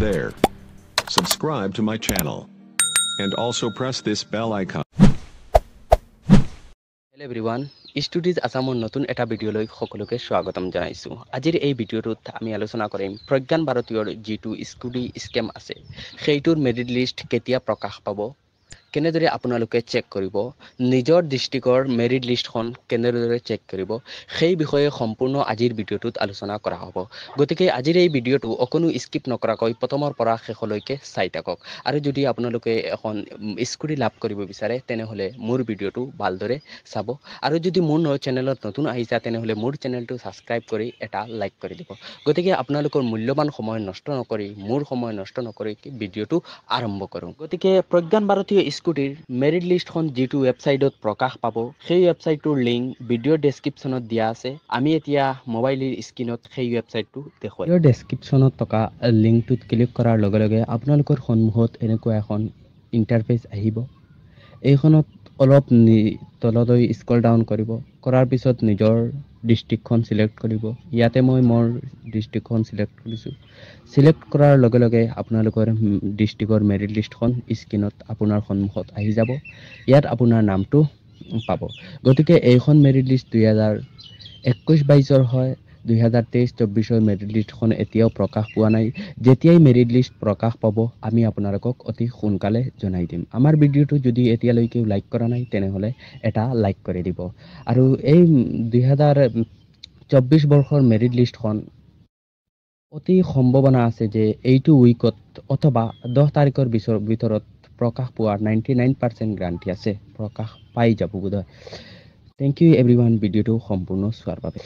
there. Subscribe to my channel. And also press this bell icon. Hello everyone, Studies Asamon নতুন এটা ভিডিওলৈ সকলোকে স্বাগতম জনাইছো। আজিৰ এই ভিডিওটোত আমি আলোচনা কৰিম প্ৰজ্ঞান ভাৰতীয়ৰ যেটো স্কুটি স্কেম আছে সেইটোৰ মেৰিট লিষ্ট কেতিয়া প্ৰকাশ পাব, কেনেদৰে আপোনালোকে চেক কৰিব, নিজৰ ডিস্ট্ৰিক্টৰ মেৰিট লিষ্টখন কেনেদৰে চেক কৰিব, সেই বিষয়ে সম্পূৰ্ণ আজিৰ ভিডিওটোত আলোচনা কৰা হ'ব। গতিকে আজিৰ এই ভিডিওটো অকনো স্কিপ নকৰাকৈ প্ৰথমৰ পৰা শেষলৈকে চাই থাকক। আৰু যদি আপোনালোকে এখন স্কুটি লাভ কৰিব বিচাৰে তেনেহলে মোৰ ভিডিওটো ভালদৰে চাব। আৰু যদি মোৰ চেনেলত নতুন আহিছা তেনেহলে মোৰ চেনেলটো সাবস্ক্ৰাইব কৰি এটা লাইক কৰি দিব। গতিকে আপোনালোকৰ মূল্যৱান সময় নষ্ট নকৰি, মোৰ সময় নষ্ট নকৰি ভিডিওটো আৰম্ভ কৰোঁ। গতিকে প্ৰজ্ঞান ভাৰতীয় স্কুটিৰ মেৰিট লিষ্টখন যেটো ৱেবসাইটত প্ৰকাশ পাব সেই ৱেবসাইটটোৰ লিংক ভিডিও ডেসক্ৰিপচনত দিয়া আছে। আমি এতিয়া মোবাইলৰ স্ক্ৰিনত সেই ৱেবসাইটটো দেখুৱাই ভিডিও ডেসক্ৰিপচনত থকা লিংকটোত ক্লিক কৰাৰ লগে লগে আপোনালোকৰ সন্মুখত এনেকুৱা এখন ইন্টাৰফেস আহিব। এইখনত অলপ তললৈ স্ক্ৰল ডাউন কৰিব, কৰাৰ পিছত নিজৰ ডিস্ট্ৰিক্টখন সিলেক্ট কৰিব। ইয়াতে মই মোৰ ডিস্ট্ৰিক্টখন সিলেক্ট কৰিছো। সিলেক্ট কৰাৰ লগে লগে আপোনালোকৰ ডিস্ট্ৰিক্টৰ মেৰিট লিষ্টখন স্ক্ৰিনত আপোনাৰ সন্মুখত আহি যাব। ইয়াত আপোনাৰ নামটো পাব। গতিকে এইখন মেৰিট লিষ্ট 2021-22ৰ হয়। 2023-24ৰ মেৰিট লিষ্টখন এতিয়াও প্ৰকাশ পোৱা নাই। যেতিয়াই মেৰিট লিষ্ট প্ৰকাশ পাব আমি আপোনালোকক অতি সোনকালে জনাই দিম। আমাৰ ভিডিওটো যদি এতিয়ালৈকে লাইক কৰা নাই তেনেহলে এটা লাইক কৰি দিব। আৰু এই 2024 বৰ্ষৰ মেৰিট লিষ্টখন অতি সম্ভাৱনা আছে যে এইটো উইকত অথবা 10 তাৰিখৰ ভিতৰত প্ৰকাশ পোৱাৰ 99% গ্যাৰান্টি আছে। প্ৰকাশ পাই যাব বোধহয়। থ্যাংক ইউ এভৰিওয়ান ভিডিওটো সম্পূৰ্ণ চোৱাৰ বাবে।